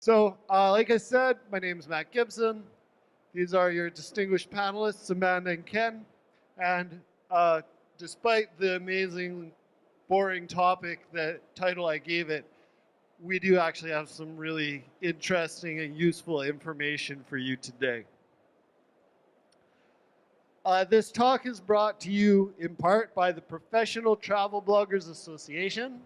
Like I said, my name is Matt Gibson. These are your distinguished panelists, Amanda and Ken. And despite the amazing, boring topic, that title I gave it, we do actually have some really interesting and useful information for you today. This talk is brought to you in part by the Professional Travel Bloggers Association.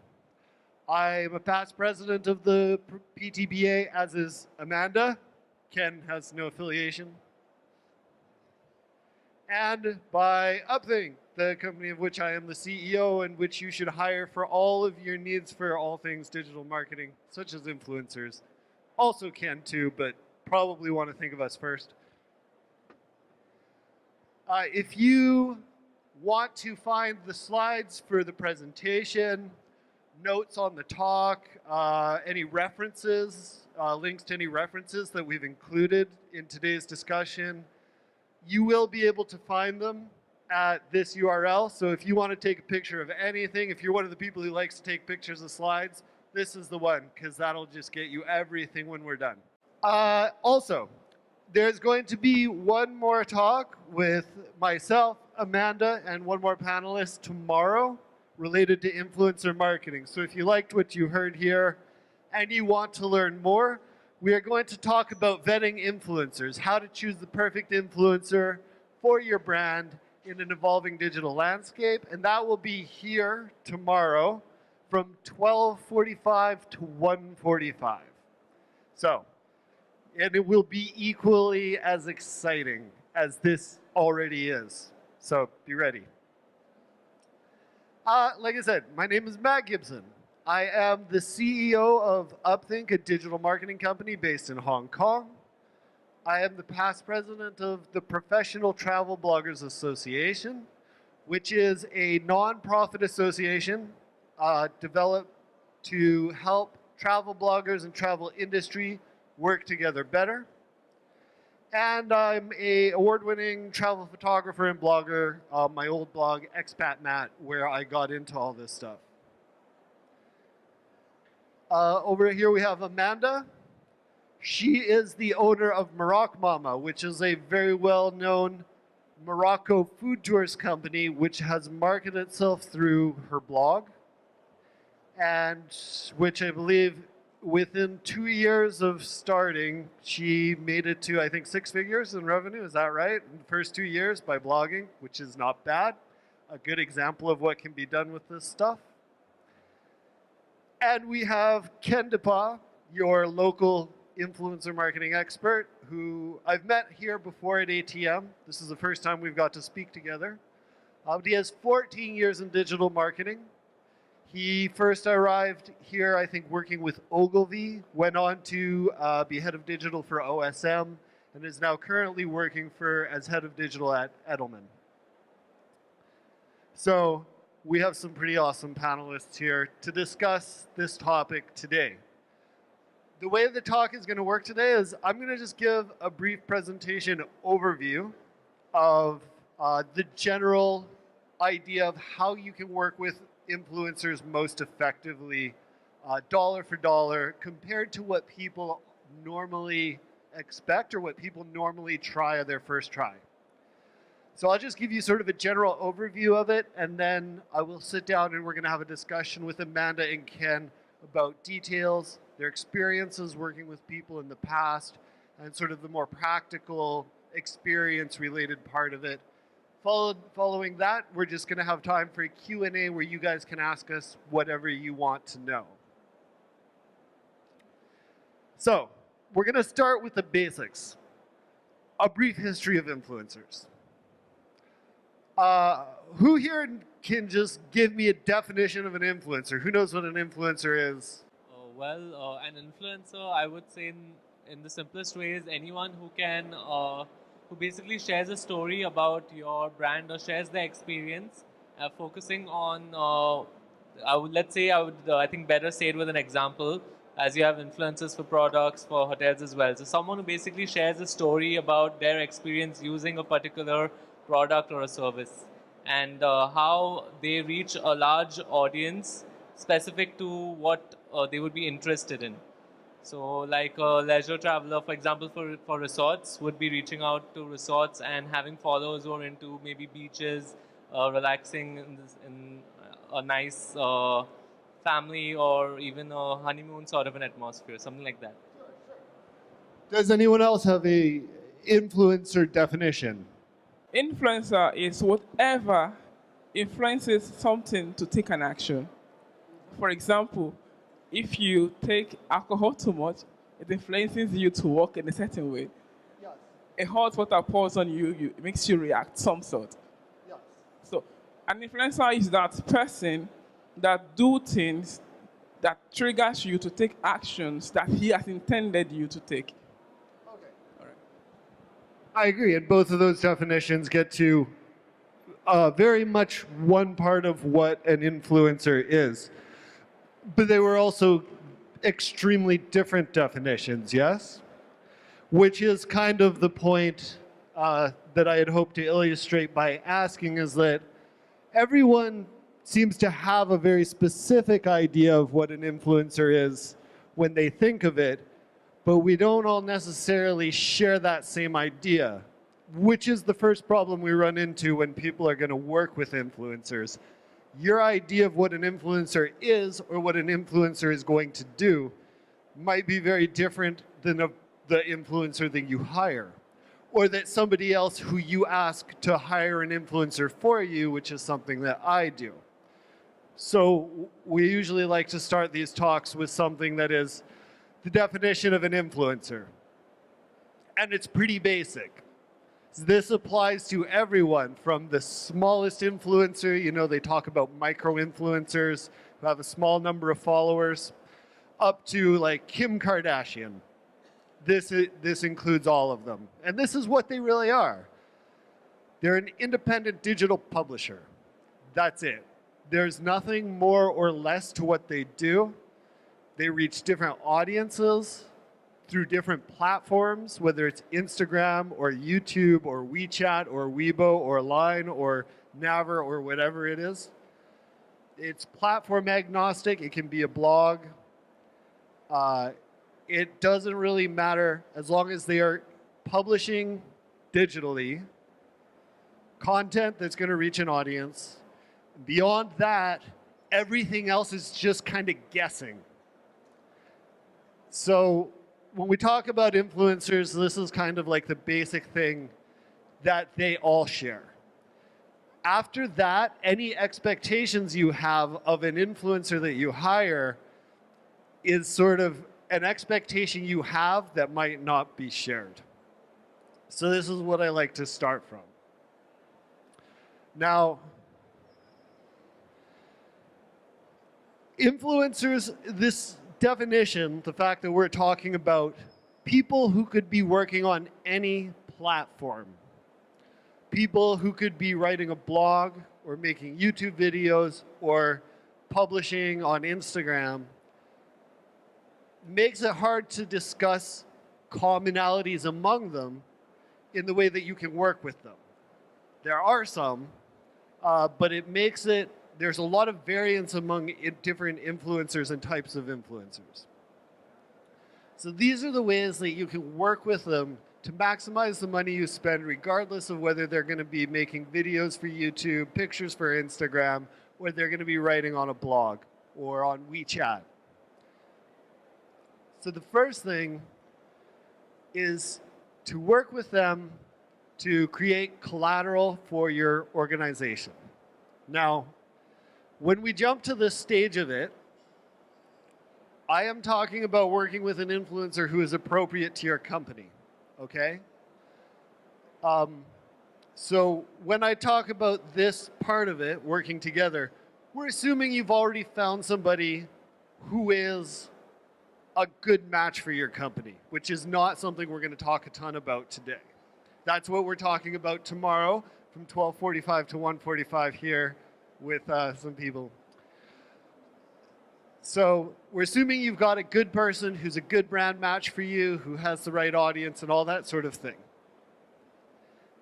I'm a past president of the PTBA, as is Amanda. Ken has no affiliation. And by Upthink, the company of which I am the CEO and which you should hire for all of your needs for all things digital marketing, such as influencers. Also Ken too, but probably want to think of us first. If you want to find the slides for the presentation, notes on the talk, any references, links to any references that we've included in today's discussion, you will be able to find them at this URL. So if you want to take a picture of anything, if you're one of the people who likes to take pictures of slides, this is the one, because that'll just get you everything when we're done. Also, there's going to be one more talk with myself, Amanda, and one more panelist tomorrow related to influencer marketing. So if you liked what you heard here and you want to learn more, we are going to talk about vetting influencers, how to choose the perfect influencer for your brand in an evolving digital landscape. And that will be here tomorrow from 12:45 to 1:45. And it will be equally as exciting as this already is. So be ready. Like I said, my name is Matt Gibson. I am the CEO of Upthink, a digital marketing company based in Hong Kong. I am the past president of the Professional Travel Bloggers Association, which is a non-profit association developed to help travel bloggers and travel industry work together better. And I'm an award-winning travel photographer and blogger on my old blog, Expat Matt, where I got into all this stuff. Over here we have Amanda. She is the owner of Morocco Mama, which is a very well-known Morocco food tours company, which has marketed itself through her blog, and which I believe within 2 years of starting, she made it to, I think, 6 figures in revenue. Is that right? In the first 2 years by blogging, which is not bad. A good example of what can be done with this stuff. And we have Ken DePaw, your local influencer marketing expert, who I've met here before at ATM. This is the first time we've got to speak together. He has 14 years in digital marketing. He first arrived here, I think, working with Ogilvy, went on to be head of digital for OSM, and is now currently working as head of digital at Edelman. So we have some pretty awesome panelists here to discuss this topic today. The way the talk is going to work today is I'm going to just give a brief presentation overview of the general idea of how you can work with influencers most effectively, dollar for dollar, compared to what people normally expect or what people normally try on their first try. So I'll just give you sort of a general overview of it, and then I will sit down and we're going to have a discussion with Amanda and Ken about details, their experiences working with people in the past, and sort of the more practical experience-related part of it. Following that, we're just going to have time for a Q&A where you guys can ask us whatever you want to know. So we're going to start with the basics. A brief history of influencers. Who here can just give me a definition of an influencer? Who knows what an influencer is? An influencer, I would say in the simplest way, is anyone who can who basically shares a story about your brand or shares their experience, focusing on, I think better say it with an example, as you have influencers for products, for hotels as well. So someone who basically shares a story about their experience using a particular product or a service, and how they reach a large audience specific to what they would be interested in. So, like a leisure traveler, for example, for resorts, would be reaching out to resorts and having followers who are into maybe beaches, relaxing in a nice family or even a honeymoon sort of an atmosphere, something like that. Does anyone else have a influencer definition? Influencer is whatever influences something to take an action. For example, if you take alcohol too much, it influences you to walk in a certain way. A hot water pours on you, it makes you react some sort. So an influencer is that person that do things that triggers you to take actions that he has intended you to take. I agree, and both of those definitions get to very much one part of what an influencer is. But they were also extremely different definitions, yes? Which is kind of the point that I had hoped to illustrate by asking is that everyone seems to have a very specific idea of what an influencer is when they think of it, but we don't all necessarily share that same idea, which is the first problem we run into when people are going to work with influencers. Your idea of what an influencer is or what an influencer is going to do might be very different than the influencer that you hire, or that somebody else who you ask to hire an influencer for you, which is something that I do. So we usually like to start these talks with something that is the definition of an influencer. And it's pretty basic. This applies to everyone from the smallest influencer, you know, they talk about micro-influencers who have a small number of followers, up to like Kim Kardashian. This includes all of them. And this is what they really are. They're an independent digital publisher. That's it. There's nothing more or less to what they do. They reach different audiences through different platforms, whether it's Instagram or YouTube or WeChat or Weibo or Line or Naver or whatever it is. It's platform agnostic. It can be a blog. It doesn't really matter as long as they are publishing digitally content that's going to reach an audience. Beyond that, everything else is just kind of guessing. So when we talk about influencers, this is kind of like the basic thing that they all share. After that, any expectations you have of an influencer that you hire is sort of an expectation you have that might not be shared. So this is what I like to start from. Now, influencers, this definition, the fact that we're talking about people who could be working on any platform, people who could be writing a blog or making YouTube videos or publishing on Instagram, makes it hard to discuss commonalities among them in the way that you can work with them. There are some, but it makes it, there's a lot of variance among different influencers and types of influencers. So these are the ways that you can work with them to maximize the money you spend, regardless of whether they're going to be making videos for YouTube, pictures for Instagram, or they're going to be writing on a blog or on WeChat. So the first thing is to work with them to create collateral for your organization. Now, when we jump to this stage of it, I am talking about working with an influencer who is appropriate to your company, okay? So when I talk about this part of it, working together, we're assuming you've already found somebody who is a good match for your company, which is not something we're going to talk a ton about today. That's what we're talking about tomorrow from 12:45 to 1:45 here with some people. So we're assuming you've got a good person who's a good brand match for you, who has the right audience and all that sort of thing.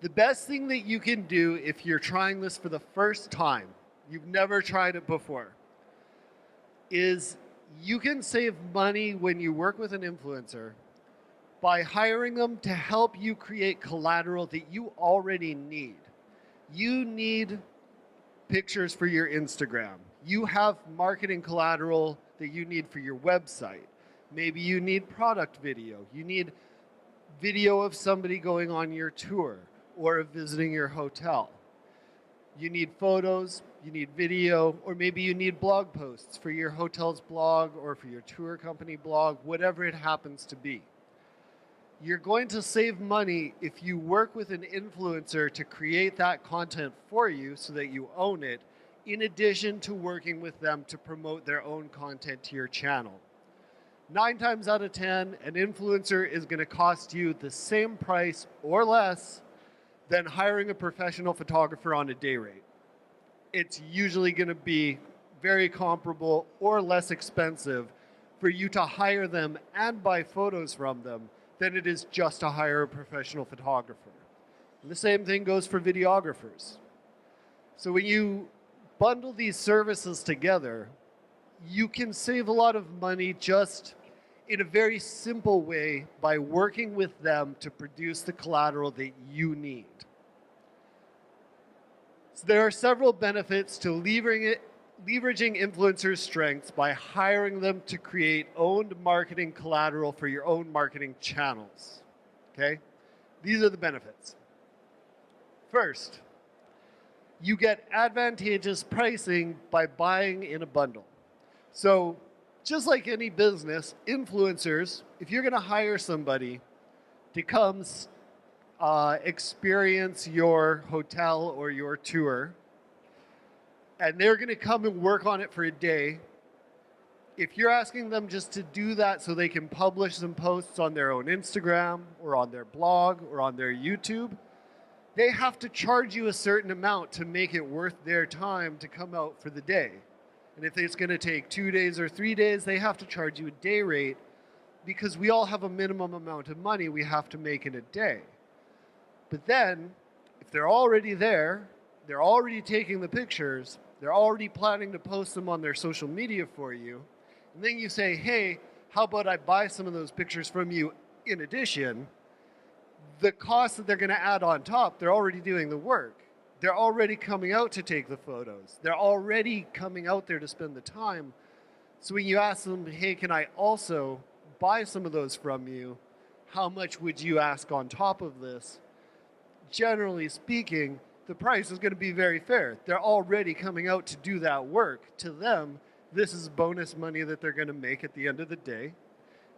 The best thing that you can do if you're trying this for the first time, you've never tried it before, is you can save money when you work with an influencer by hiring them to help you create collateral that you already need. You need pictures for your Instagram. You have marketing collateral that you need for your website. Maybe you need product video. You need video of somebody going on your tour or of visiting your hotel. You need photos, you need video, or maybe you need blog posts for your hotel's blog or for your tour company blog, whatever it happens to be. You're going to save money if you work with an influencer to create that content for you so that you own it, in addition to working with them to promote their own content to your channel. 9 times out of 10, an influencer is going to cost you the same price or less than hiring a professional photographer on a day rate. It's usually going to be very comparable or less expensive for you to hire them and buy photos from them than it is just to hire a professional photographer. And the same thing goes for videographers. So when you bundle these services together, you can save a lot of money just in a very simple way by working with them to produce the collateral that you need. So there are several benefits to leveraging influencers' strengths by hiring them to create owned marketing collateral for your own marketing channels. Okay? These are the benefits. First, you get advantageous pricing by buying in a bundle. So, just like any business, influencers, if you're going to hire somebody to come experience your hotel or your tour, and they're going to come and work on it for a day, if you're asking them just to do that so they can publish some posts on their own Instagram or on their blog or on their YouTube, they have to charge you a certain amount to make it worth their time to come out for the day. And if it's going to take 2 days or 3 days, they have to charge you a day rate because we all have a minimum amount of money we have to make in a day. But then, if they're already there, they're already taking the pictures, they're already planning to post them on their social media for you, and then you say, hey, how about I buy some of those pictures from you in addition? The cost that they're going to add on top, they're already doing the work. They're already coming out to take the photos. They're already coming out there to spend the time. So when you ask them, hey, can I also buy some of those from you? How much would you ask on top of this? Generally speaking, the price is going to be very fair. They're already coming out to do that work. To them, this is bonus money that they're going to make at the end of the day.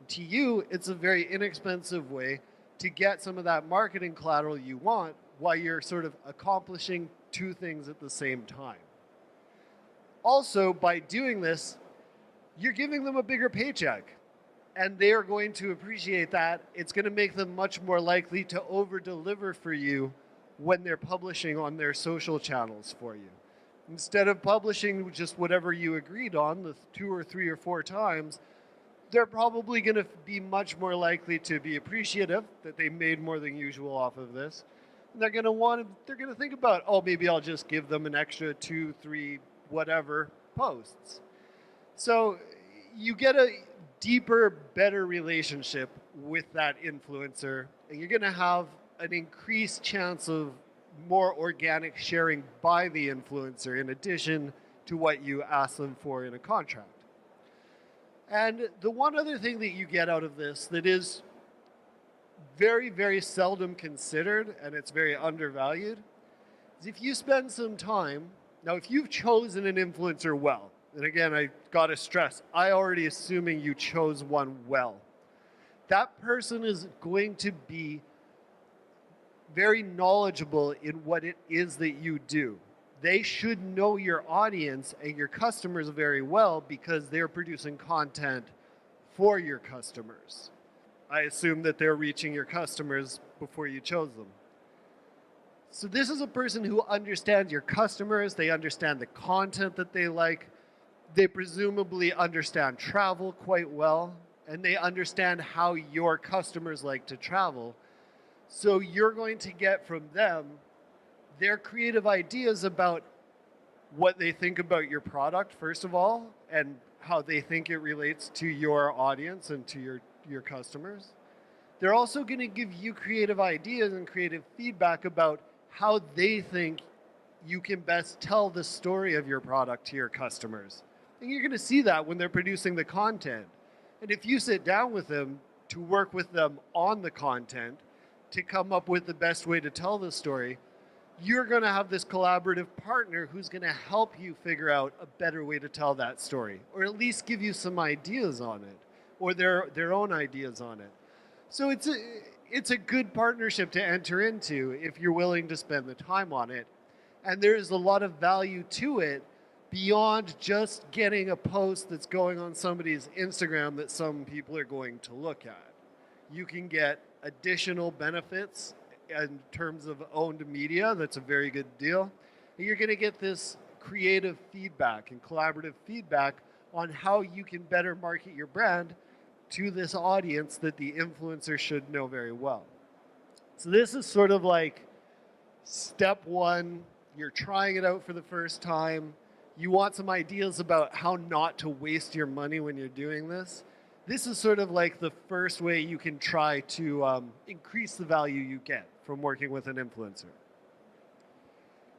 To you, it's a very inexpensive way to get some of that marketing collateral you want while you're sort of accomplishing 2 things at the same time. Also, by doing this, you're giving them a bigger paycheck, and they are going to appreciate that. It's going to make them much more likely to over-deliver for you when they're publishing on their social channels for you. Instead of publishing just whatever you agreed on the 2 or 3 or 4 times, they're probably going to be much more likely to be appreciative that they made more than usual off of this. And they're going to think about, oh, maybe I'll just give them an extra 2, 3, whatever posts. So you get a deeper, better relationship with that influencer, and you're going to have an increased chance of more organic sharing by the influencer in addition to what you ask them for in a contract. And the one other thing that you get out of this that is very, very seldom considered, and it's very undervalued, is if you spend some time, now if you've chosen an influencer well, and again, I gotta stress, I already assuming you chose one well, that person is going to be very knowledgeable in what it is that you do. They should know your audience and your customers very well because they're producing content for your customers. I assume that they're reaching your customers before you chose them. So this is a person who understands your customers, they understand the content that they like, they presumably understand travel quite well, and they understand how your customers like to travel. So you're going to get from them their creative ideas about what they think about your product, first of all, and how they think it relates to your audience and to your customers. They're also going to give you creative ideas and creative feedback about how they think you can best tell the story of your product to your customers. And you're going to see that when they're producing the content. And if you sit down with them to work with them on the content to come up with the best way to tell the story, you're going to have this collaborative partner who's going to help you figure out a better way to tell that story, or at least give you some ideas on it, or their own ideas on it. So it's a good partnership to enter into if you're willing to spend the time on it. And there is a lot of value to it beyond just getting a post that's going on somebody's Instagram that some people are going to look at. You can get additional benefits in terms of owned media. That's a very good deal. And you're going to get this creative feedback and collaborative feedback on how you can better market your brand to this audience that the influencer should know very well. So this is sort of like step one. You're trying it out for the first time. You want some ideas about how not to waste your money when you're doing this. This is sort of like the first way you can try to increase the value you get from working with an influencer.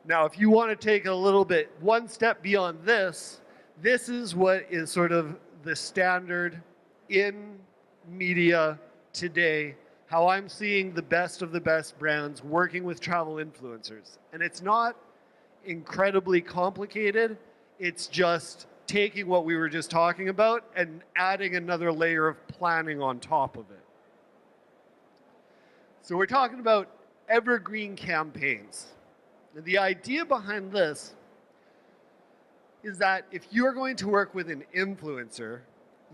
Now, if you want to take a little bit, one step beyond this, this is what is sort of the standard in media today, how I'm seeing the best of the best brands working with travel influencers. And it's not incredibly complicated. It's just taking what we were just talking about and adding another layer of planning on top of it. So we're talking about evergreen campaigns. And the idea behind this is that if you're going to work with an influencer,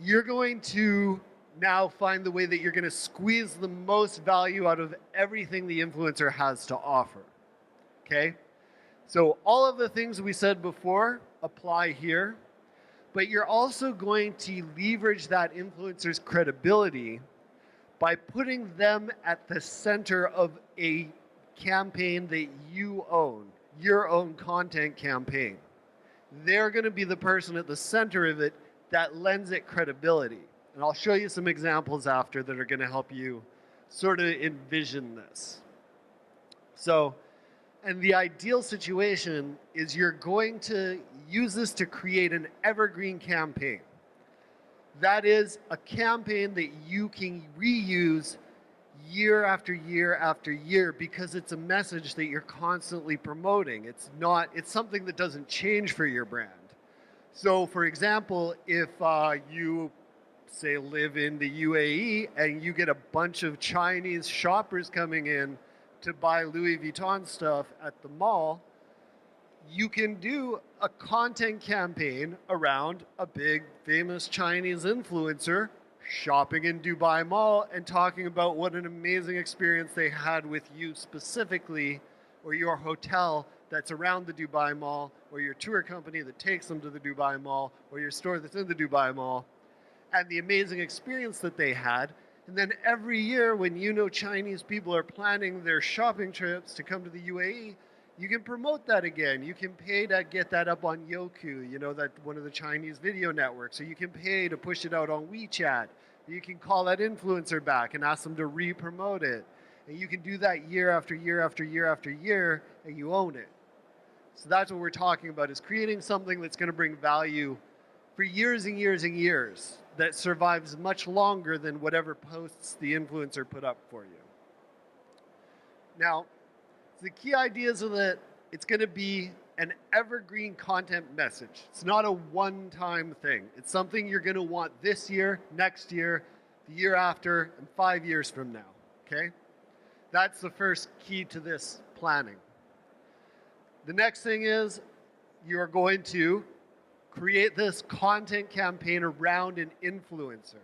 you're going to now find the way that you're going to squeeze the most value out of everything the influencer has to offer. Okay? So all of the things we said before apply here, but you're also going to leverage that influencer's credibility by putting them at the center of a campaign that you own, your own content campaign. They're going to be the person at the center of it that lends it credibility. And I'll show you some examples after that are going to help you sort of envision this. So, and the ideal situation is you're going to use this to create an evergreen campaign. That is a campaign that you can reuse year after year after year because it's a message that you're constantly promoting. It's something that doesn't change for your brand. So for example, if you say live in the UAE and you get a bunch of Chinese shoppers coming in to buy Louis Vuitton stuff at the mall, you can do a content campaign around a big famous Chinese influencer shopping in Dubai Mall and talking about what an amazing experience they had with you specifically, or your hotel that's around the Dubai Mall, or your tour company that takes them to the Dubai Mall, or your store that's in the Dubai Mall, and the amazing experience that they had. And then every year when Chinese people are planning their shopping trips to come to the UAE, you can promote that again. You can pay to get that up on Youku, that one of the Chinese video networks. Or you can pay to push it out on WeChat. You can call that influencer back and ask them to re-promote it. And you can do that year after year after year after year, and you own it. So that's what we're talking about, is creating something that's going to bring value for years and years and years, that survives much longer than whatever posts the influencer put up for you. Now, the key ideas are that it's going to be an evergreen content message. It's not a one-time thing. It's something you're going to want this year, next year, the year after, and 5 years from now, okay? That's the first key to this planning. The next thing is you're going to create this content campaign around an influencer.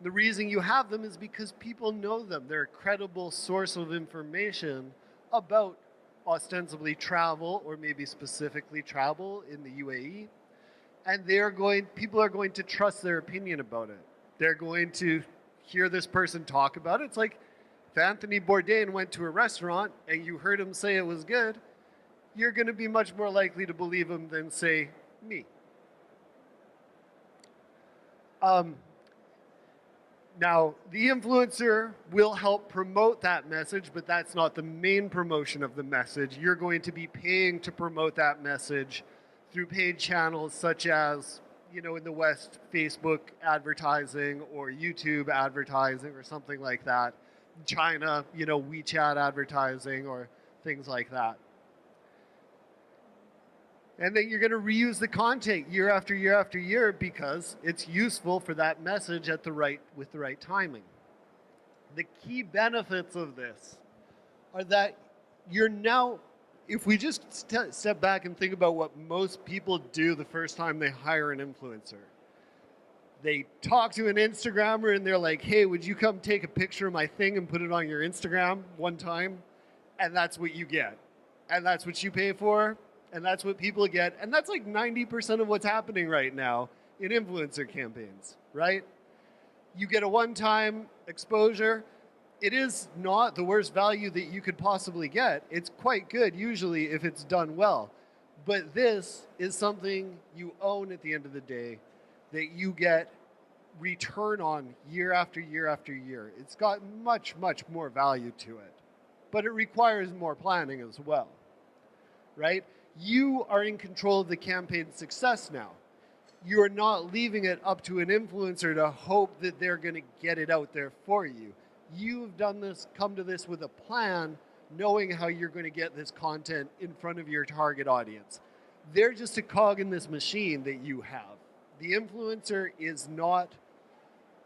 The reason you have them is because people know them. They're a credible source of information about ostensibly travel, or maybe specifically travel in the UAE. And people are going to trust their opinion about it. They're going to hear this person talk about it. It's like if Anthony Bourdain went to a restaurant and you heard him say it was good, you're going to be much more likely to believe him than, say, me. Um, Now, the influencer will help promote that message, but that's not the main promotion of the message. You're going to be paying to promote that message through paid channels such as, in the West, Facebook advertising or YouTube advertising or something like that. China, WeChat advertising or things like that. And then you're going to reuse the content year after year after year because it's useful for that message with the right timing. The key benefits of this are that you're now, if we just step back and think about what most people do the first time they hire an influencer, they talk to an Instagrammer and they're like, hey, would you come take a picture of my thing and put it on your Instagram one time? And that's what you get. And that's what you pay for. And that's what people get. And that's like 90% of what's happening right now in influencer campaigns, right? You get a one-time exposure. It is not the worst value that you could possibly get. It's quite good usually if it's done well. But this is something you own at the end of the day that you get return on year after year after year. It's got much, much more value to it. But it requires more planning as well, right? You are in control of the campaign's success now. You are not leaving it up to an influencer to hope that they're going to get it out there for you. You've come to this with a plan, knowing how you're going to get this content in front of your target audience. They're just a cog in this machine that you have. The influencer is not,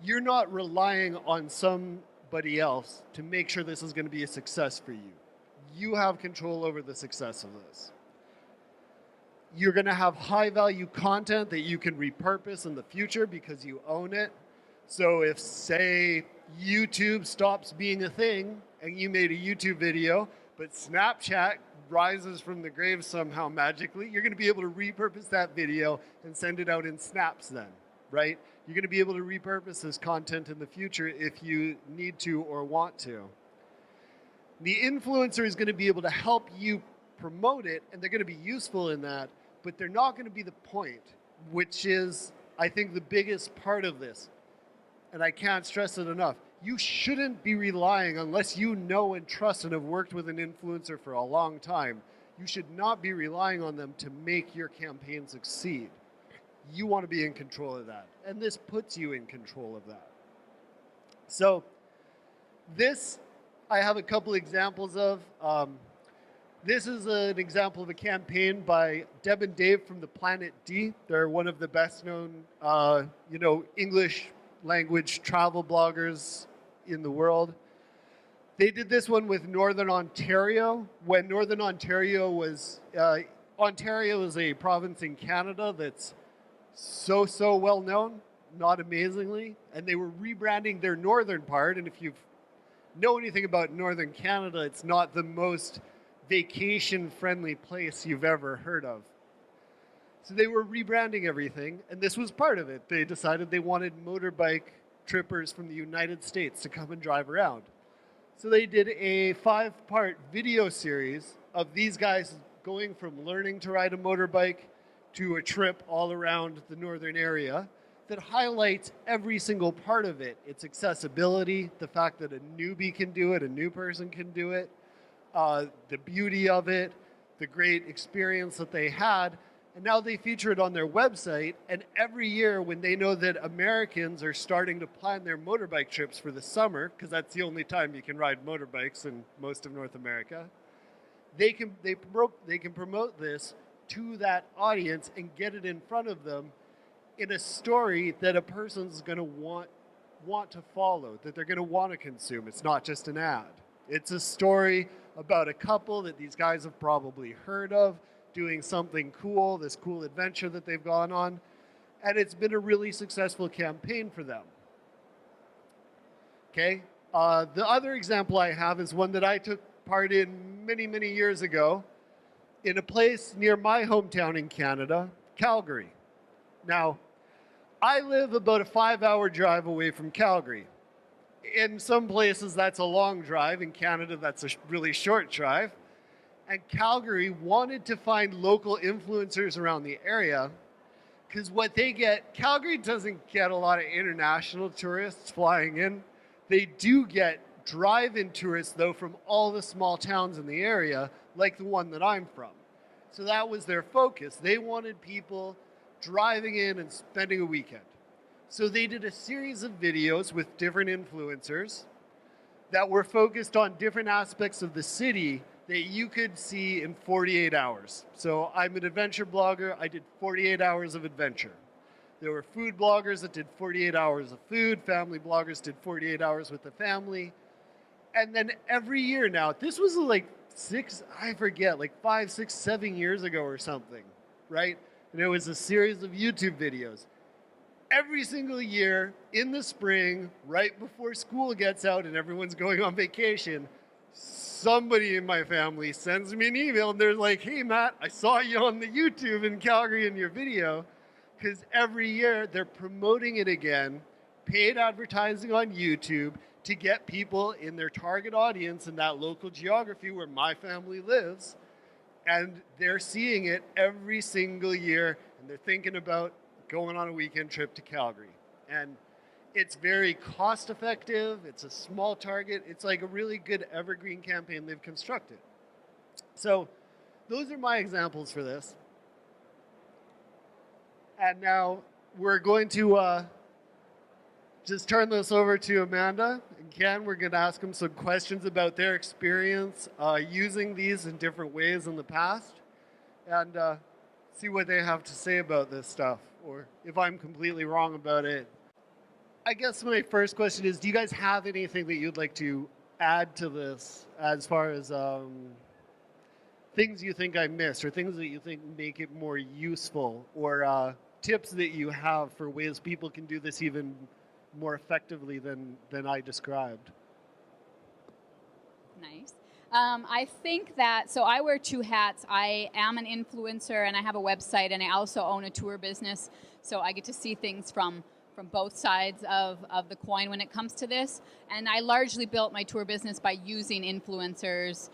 you're not relying on somebody else to make sure this is going to be a success for you. You have control over the success of this. You're going to have high value content that you can repurpose in the future because you own it. So if, say, YouTube stops being a thing and you made a YouTube video, but Snapchat rises from the grave somehow magically, you're going to be able to repurpose that video and send it out in snaps then, right? You're going to be able to repurpose this content in the future if you need to or want to. The influencer is going to be able to help you promote it, and they're going to be useful in that, but they're not going to be the point, which is, I think, the biggest part of this. And I can't stress it enough. You shouldn't be relying, unless you know and trust and have worked with an influencer for a long time, you should not be relying on them to make your campaign succeed. You want to be in control of that. And this puts you in control of that. So this, I have a couple examples of. This is an example of a campaign by Deb and Dave from the Planet D. They're one of the best known, English language travel bloggers in the world. They did this one with Northern Ontario. When Northern Ontario was, Ontario is a province in Canada that's so well known, not amazingly. And they were rebranding their northern part. And if you know anything about Northern Canada, it's not the most vacation-friendly place you've ever heard of. So they were rebranding everything, and this was part of it. They decided they wanted motorbike trippers from the United States to come and drive around. So they did a 5-part video series of these guys going from learning to ride a motorbike to a trip all around the northern area that highlights every single part of it. Its accessibility, the fact that a newbie can do it, a new person can do it, the beauty of it, the great experience that they had. And now they feature it on their website. And every year when they know that Americans are starting to plan their motorbike trips for the summer, because that's the only time you can ride motorbikes in most of North America, they can promote this to that audience and get it in front of them in a story that a person's going to want to follow, that they're going to want to consume. It's not just an ad. It's a story about a couple that these guys have probably heard of, doing something cool, this cool adventure that they've gone on, and it's been a really successful campaign for them. Okay, the other example I have is one that I took part in many years ago in a place near my hometown in Canada, Calgary. Now, I live about a 5-hour drive away from Calgary. In some places, that's a long drive. In Canada, that's a really short drive. And Calgary wanted to find local influencers around the area Because what they get, Calgary doesn't get a lot of international tourists flying in. They do get drive-in tourists, though, from all the small towns in the area, like the one that I'm from. So that was their focus. They wanted people driving in and spending a weekend. So they did a series of videos with different influencers that were focused on different aspects of the city that you could see in 48 hours. So I'm an adventure blogger. I did 48 hours of adventure. There were food bloggers that did 48 hours of food. Family bloggers did 48 hours with the family. And then every year now, this was like like 5, 6, 7 years ago or something, right? And it was a series of YouTube videos. Every single year in the spring, right before school gets out and everyone's going on vacation, somebody in my family sends me an email and they're like, hey, Matt, I saw you on the YouTube in Calgary in your video. Because every year they're promoting it again, paid advertising on YouTube to get people in their target audience in that local geography where my family lives. And they're seeing it every single year and they're thinking about going on a weekend trip to Calgary. And it's very cost effective. It's a small target. It's like a really good evergreen campaign they've constructed. So those are my examples for this. And now we're going to just turn this over to Amanda and Ken. We're going to ask them some questions about their experience using these in different ways in the past and see what they have to say about this stuff, or if I'm completely wrong about it. I guess my first question is, do you guys have anything that you'd like to add to this as far as things you think I missed or things that you think make it more useful, or tips that you have for ways people can do this even more effectively than I described? Nice. I think that, so I wear two hats. I am an influencer and I have a website and I also own a tour business. So I get to see things from both sides of the coin when it comes to this. And I largely built my tour business by using influencers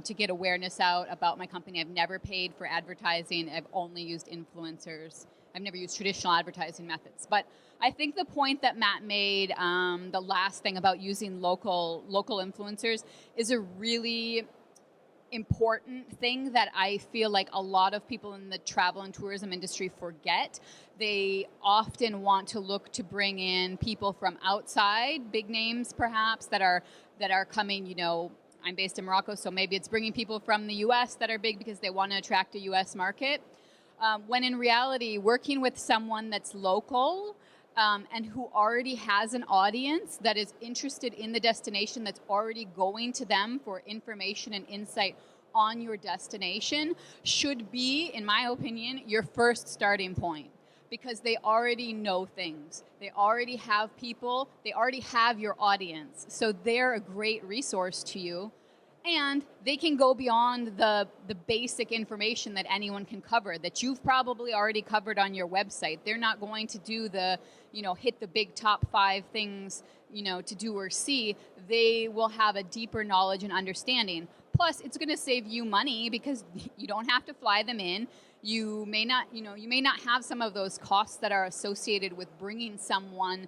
to get awareness out about my company. I've never paid for advertising. I've only used influencers. I've never used traditional advertising methods. But I think the point that Matt made, the last thing about using local influencers, is a really important thing that I feel like a lot of people in the travel and tourism industry forget. They often want to look to bring in people from outside, big names perhaps, that are coming, you know. I'm based in Morocco, so maybe it's bringing people from the US that are big because they want to attract a US market. When in reality, working with someone that's local and who already has an audience that is interested in the destination, that's already going to them for information and insight on your destination, should be, in my opinion, your first starting point. Because they already know things. They already have people. They already have your audience. So they're a great resource to you. And they can go beyond the basic information that anyone can cover, that you've probably already covered on your website. They're not going to do the, hit the big top 5 things, to do or see. They will have a deeper knowledge and understanding. Plus, it's going to save you money because you don't have to fly them in. You may not have some of those costs that are associated with bringing someone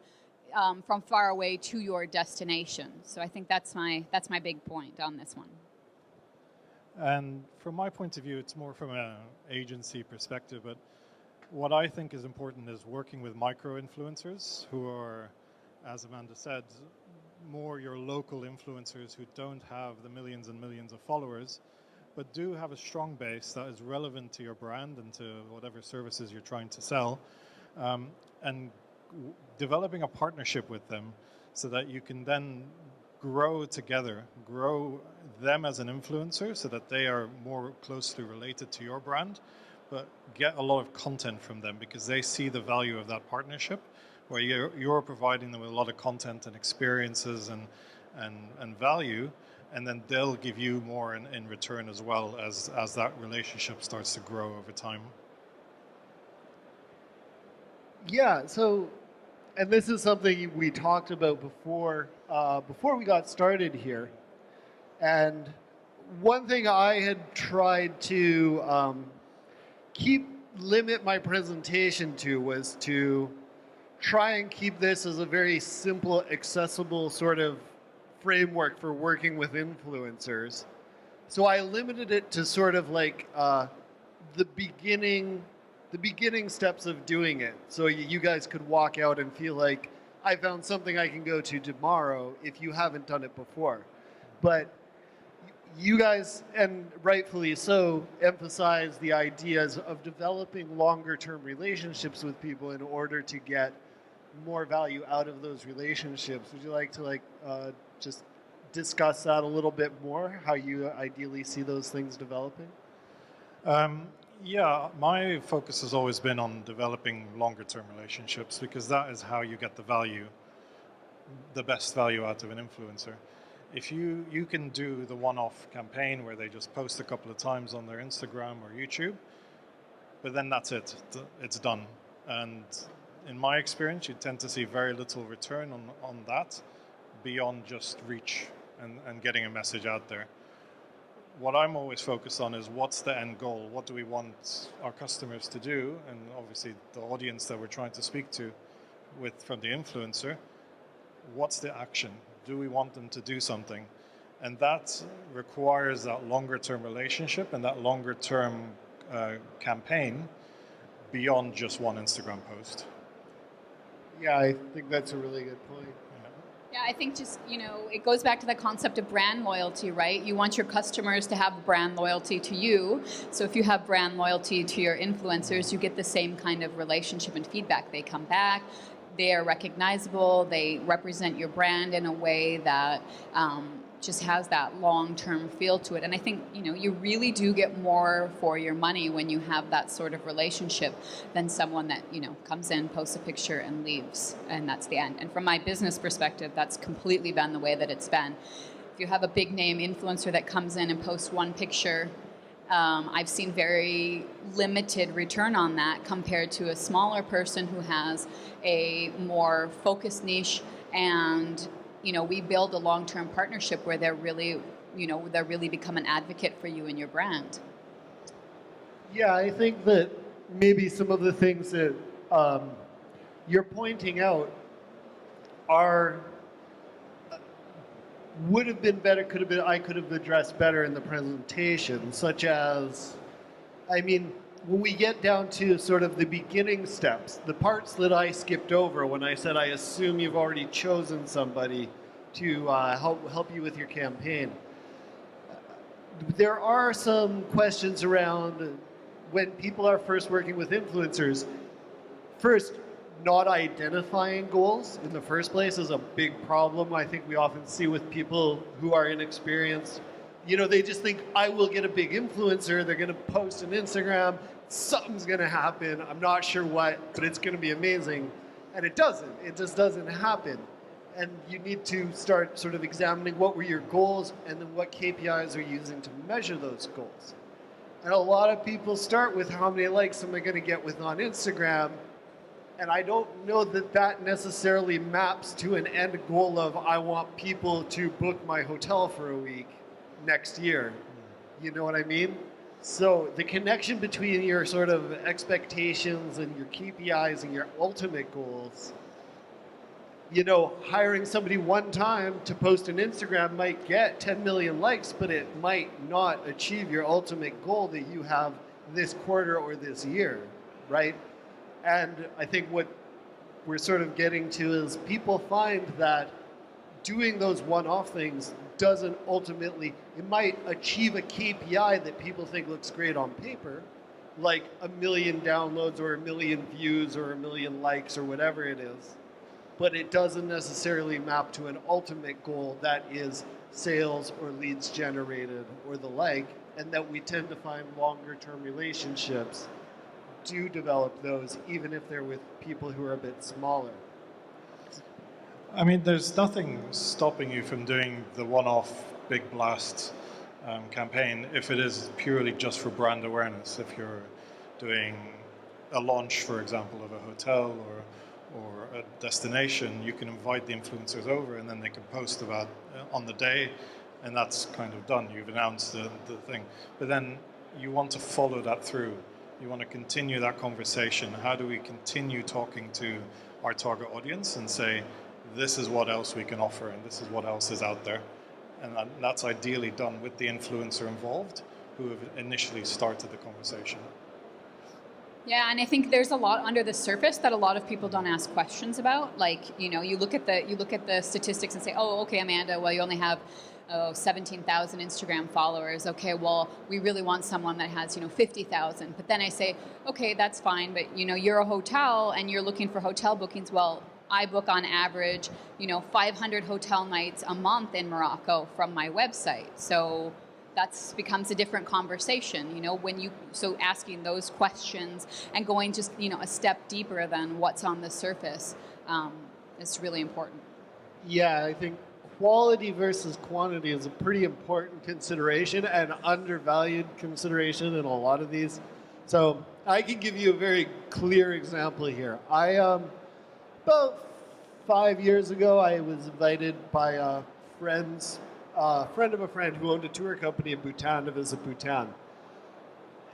from far away to your destination. So I think that's my big point on this one. And from my point of view, it's more from an agency perspective, but what I think is important is working with micro-influencers who are, as Amanda said, more your local influencers who don't have the millions and millions of followers, but do have a strong base that is relevant to your brand and to whatever services you're trying to sell, and developing a partnership with them so that you can then grow together, grow them as an influencer so that they are more closely related to your brand, but get a lot of content from them because they see the value of that partnership where you're providing them with a lot of content and experiences and value, and then they'll give you more in return as well as that relationship starts to grow over time. Yeah, so, and this is something we talked about before we got started here. And one thing I had tried to keep limit my presentation to was to try and keep this as a very simple, accessible sort of framework for working with influencers. So I limited it to sort of like the beginning steps of doing it. So you guys could walk out and feel like I found something I can go to tomorrow if you haven't done it before. But you guys, and rightfully so, emphasize the ideas of developing longer term relationships with people in order to get more value out of those relationships. Would you like to just discuss that a little bit more, how you ideally see those things developing? Yeah, my focus has always been on developing longer term relationships because that is how you get the best value out of an influencer. If you can do the one-off campaign where they just post a couple of times on their Instagram or YouTube, but then that's it, it's done. And in my experience, you tend to see very little return on that beyond just reach and getting a message out there. What I'm always focused on is what's the end goal? What do we want our customers to do? And obviously the audience that we're trying to speak to from the influencer, what's the action? Do we want them to do something? And that requires that longer term relationship and that longer term campaign beyond just one Instagram post. Yeah, I think that's a really good point. Yeah, I think just, it goes back to the concept of brand loyalty, right? You want your customers to have brand loyalty to you. So if you have brand loyalty to your influencers, you get the same kind of relationship and feedback. They come back, they are recognizable, they represent your brand in a way that just has that long-term feel to it. And I think, you really do get more for your money when you have that sort of relationship than someone that, comes in, posts a picture and leaves, and that's the end. And from my business perspective, that's completely been the way that it's been. If you have a big name influencer that comes in and posts one picture, I've seen very limited return on that compared to a smaller person who has a more focused niche, and we build a long-term partnership where they're really become an advocate for you and your brand. Yeah, I think that maybe some of the things that you're pointing out would have been better, I could have addressed better in the presentation, such as, when we get down to sort of the beginning steps, the parts that I skipped over when I said I assume you've already chosen somebody to help you with your campaign. There are some questions around when people are first working with influencers. First, not identifying goals in the first place is a big problem I think we often see with people who are inexperienced. They just think, I will get a big influencer, they're going to post on Instagram, something's going to happen, I'm not sure what, but it's going to be amazing. And it doesn't. It just doesn't happen. And you need to start sort of examining what were your goals and then what KPIs are you using to measure those goals. And a lot of people start with how many likes am I going to get on Instagram, and I don't know that necessarily maps to an end goal of I want people to book my hotel for a week next year. You know what I mean? So the connection between your sort of expectations and your KPIs and your ultimate goals, hiring somebody one time to post an Instagram might get 10 million likes, but it might not achieve your ultimate goal that you have this quarter or this year, right? And I think what we're sort of getting to is people find that doing those one-off things doesn't ultimately, it might achieve a KPI that people think looks great on paper, like 1 million downloads or 1 million views or 1 million likes or whatever it is, but it doesn't necessarily map to an ultimate goal that is sales or leads generated or the like, and that we tend to find longer-term relationships do develop those, even if they're with people who are a bit smaller. There's nothing stopping you from doing the one-off big blast campaign if it is purely just for brand awareness. If you're doing a launch, for example, of a hotel or a destination, you can invite the influencers over and then they can post about on the day, and that's kind of done. You've announced the thing. But then you want to follow that through. You want to continue that conversation. How do we continue talking to our target audience and say, this is what else we can offer and this is what else is out there? And that's ideally done with the influencer involved who have initially started the conversation. Yeah, and I think there's a lot under the surface that a lot of people don't ask questions about. Like, you look at the statistics and say, oh, okay, Amanda, well, you only have 17,000 Instagram followers. Okay, well, we really want someone that has 50,000. But then I say, okay, that's fine, but you're a hotel and you're looking for hotel bookings. Well, I book on average 500 hotel nights a month in Morocco from my website. So that becomes a different conversation, so asking those questions and going just a step deeper than what's on the surface is really important. Yeah, I think quality versus quantity is a pretty important consideration and undervalued consideration in a lot of these. So I can give you a very clear example here. About 5 years ago, I was invited by a friend of a friend who owned a tour company in Bhutan to visit Bhutan.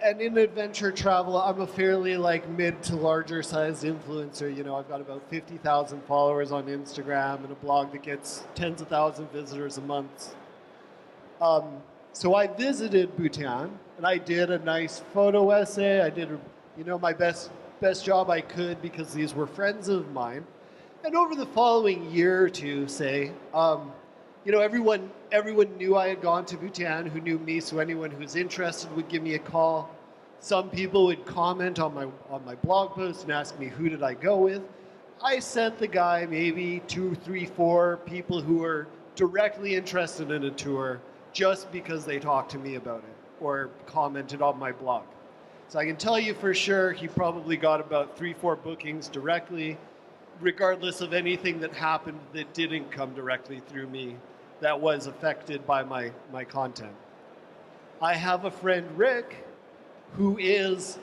And in adventure travel, I'm a fairly mid to larger sized influencer. I've got about 50,000 followers on Instagram and a blog that gets tens of thousands of visitors a month. So I visited Bhutan and I did a nice photo essay. I did, my best job I could because these were friends of mine. And over the following year or two, say, everyone knew I had gone to Bhutan who knew me, so anyone who was interested would give me a call. Some people would comment on my blog post and ask me who did I go with. I sent the guy maybe 2, 3, 4 people who were directly interested in a tour just because they talked to me about it or commented on my blog. So I can tell you for sure he probably got about 3, 4 bookings directly, regardless of anything that happened that didn't come directly through me that was affected by my content. I have a friend, Rick, who is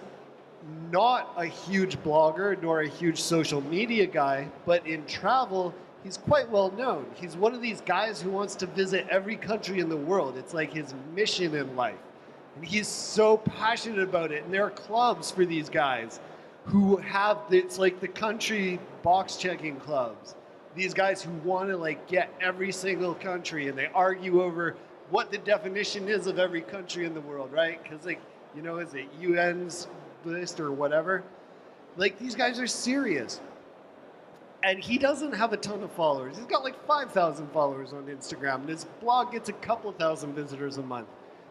not a huge blogger nor a huge social media guy, but in travel, he's quite well known. He's one of these guys who wants to visit every country in the world. It's like his mission in life. And he's so passionate about it. And there are clubs for these guys who have, it's like the country box checking clubs. These guys who want to get every single country, and they argue over what the definition is of every country in the world, right? Because is it UN's list or whatever? These guys are serious. And he doesn't have a ton of followers. He's got 5,000 followers on Instagram, and his blog gets a couple thousand visitors a month.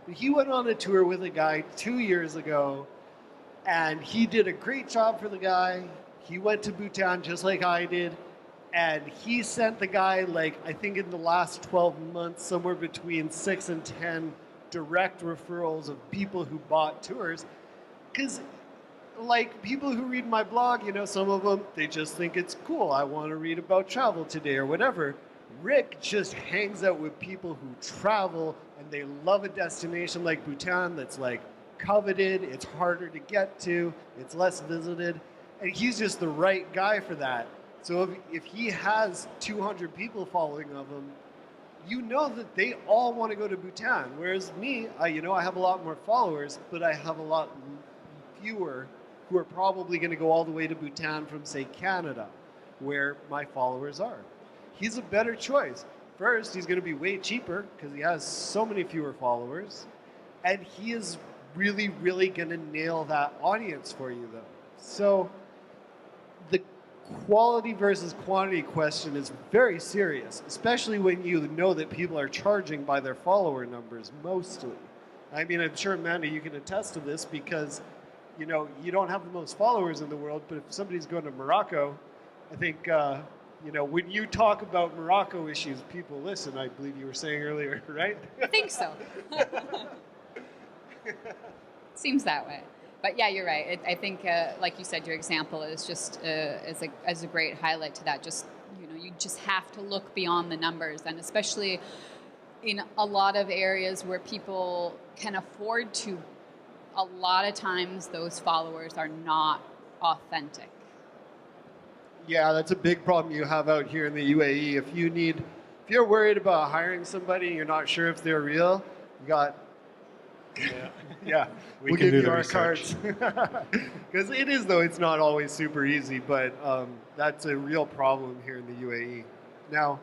But he went on a tour with a guy 2 years ago, and he did a great job for the guy. He went to Bhutan just like I did. And he sent the guy, I think in the last 12 months, somewhere between 6 and 10 direct referrals of people who bought tours. Because, people who read my blog, some of them, they just think it's cool. I want to read about travel today or whatever. Rick just hangs out with people who travel and they love a destination like Bhutan that's coveted, it's harder to get to, it's less visited. And he's just the right guy for that. So if he has 200 people following of him, that they all want to go to Bhutan. Whereas me, I have a lot more followers, but I have a lot fewer who are probably going to go all the way to Bhutan from, say, Canada, where my followers are. He's a better choice. First, he's going to be way cheaper because he has so many fewer followers. And he is really, really going to nail that audience for you, though. So the quality versus quantity question is very serious, especially when you know that people are charging by their follower numbers mostly. I mean, I'm sure, Amanda, you can attest to this because, you don't have the most followers in the world, but if somebody's going to Morocco, I think, when you talk about Morocco issues, people listen, I believe you were saying earlier, right? I think so. Seems that way. But yeah, you're right. I think, like you said, your example is just as a great highlight to that. Just you just have to look beyond the numbers, and especially in a lot of areas where people can afford to. A lot of times, those followers are not authentic. Yeah, that's a big problem you have out here in the UAE. If you're worried about hiring somebody and you're not sure if they're real, you got Yeah, We we'll can give do you the our research. cards. Because it is, though, it's not always super easy, but that's a real problem here in the UAE. Now,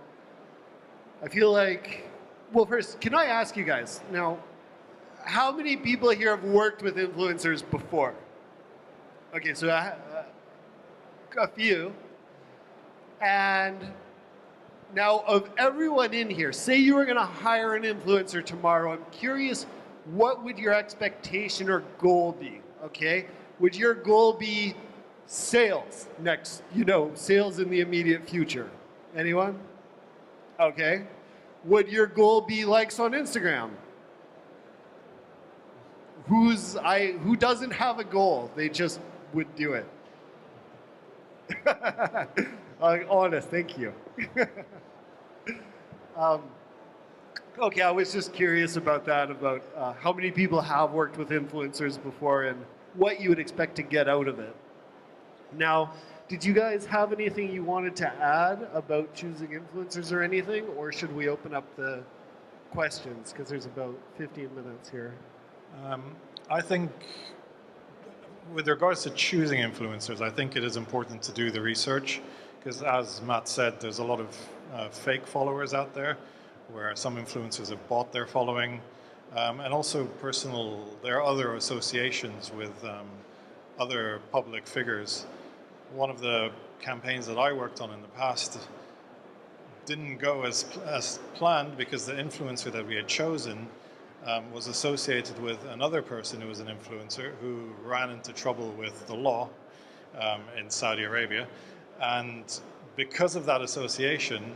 I feel like, well, first, can I ask you guys, now, how many people here have worked with influencers before? Okay, so a few. And now, of everyone in here, say you were going to hire an influencer tomorrow. I'm curious, what would your expectation or goal be? Okay, would your goal be sales next? Sales in the immediate future. Anyone? Okay. Would your goal be likes on Instagram? Who doesn't have a goal? They just would do it. Honest, thank you. Okay, I was just curious about that, about how many people have worked with influencers before and what you would expect to get out of it. Now, did you guys have anything you wanted to add about choosing influencers or anything, or should we open up the questions, because there's about 15 minutes here. I think with regards to choosing influencers, I think it is important to do the research, because as Matt said, there's a lot of fake followers out there where some influencers have bought their following, and also there are other associations with other public figures. One of the campaigns that I worked on in the past didn't go as planned, because the influencer that we had chosen was associated with another person who was an influencer who ran into trouble with the law in Saudi Arabia. And because of that association,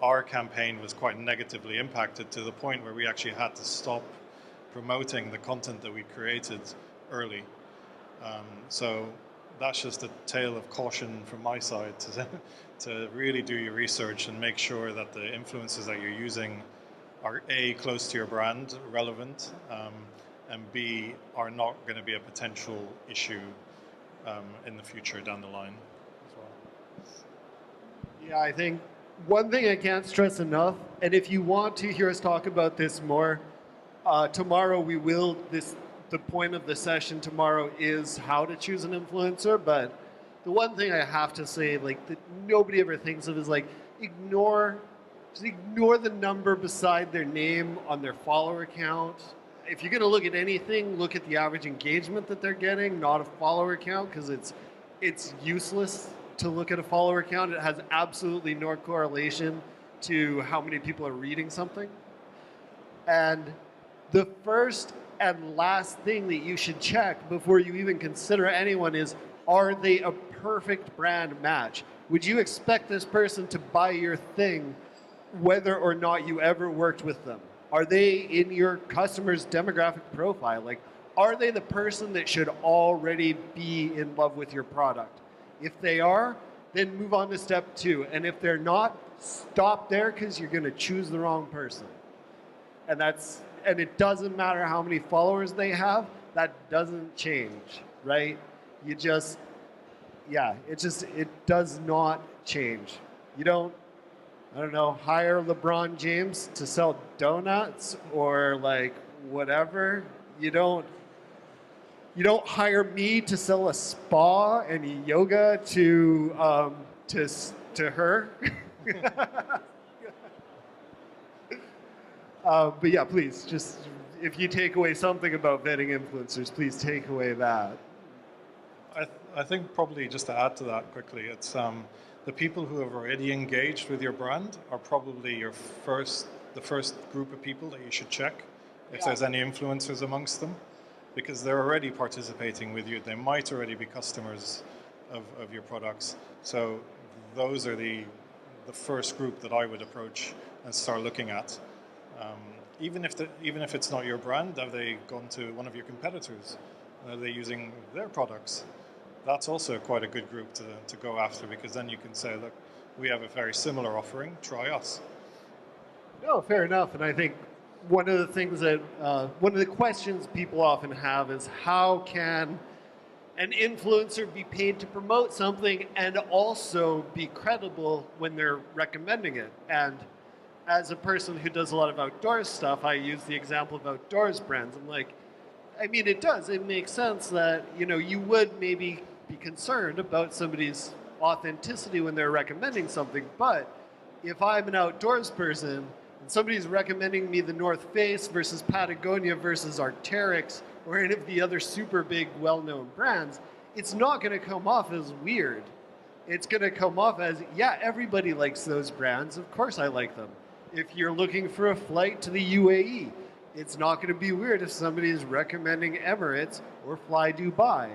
our campaign was quite negatively impacted, to the point where we actually had to stop promoting the content that we created early. So that's just a tale of caution from my side, to really do your research and make sure that the influencers that you're using are A, close to your brand, relevant, and B, are not going to be a potential issue in the future down the line as well. Yeah, I think one thing I can't stress enough, and if you want to hear us talk about this more, tomorrow we will, the point of the session tomorrow is how to choose an influencer, but the one thing I have to say, like, that nobody ever thinks of is, like, just ignore the number beside their name on their follower count. If you're going to look at anything, look at the average engagement that they're getting, not a follower count, because it's useless to look at a follower count. It has absolutely no correlation to how many people are reading something. And the first and last thing that you should check before you even consider anyone is, are they a perfect brand match? Would you expect this person to buy your thing whether or not you ever worked with them? Are they in your customer's demographic profile? Like, are they the person that should already be in love with your product? If they are, then move on to step 2. And if they're not, stop there, because you're going to choose the wrong person. And it doesn't matter how many followers they have, that doesn't change, right? It does not change. You don't, I don't know, hire LeBron James to sell donuts or like whatever. You don't hire me to sell a spa and yoga to her. But yeah, please, just if you take away something about vetting influencers, please take away that. I think probably just to add to that quickly, it's the people who have already engaged with your brand are probably the first group of people that you should check if there's any influencers amongst them, because they're already participating with you. They might already be customers of your products. So those are the first group that I would approach and start looking at. Even if it's not your brand, have they gone to one of your competitors? Are they using their products? That's also quite a good group to go after, because then you can say, look, we have a very similar offering, try us. No, fair enough. And I think one of the things that, one of the questions people often have is, how can an influencer be paid to promote something and also be credible when they're recommending it? And as a person who does a lot of outdoors stuff, I use the example of outdoors brands. I'm like, I mean, it does. It makes sense that, you would maybe be concerned about somebody's authenticity when they're recommending something. But if I'm an outdoors person and somebody's recommending me the North Face versus Patagonia versus Arc'teryx or any of the other super big, well-known brands, it's not going to come off as weird. It's going to come off as, yeah, everybody likes those brands. Of course I like them. If you're looking for a flight to the UAE, it's not going to be weird if somebody is recommending Emirates or Fly Dubai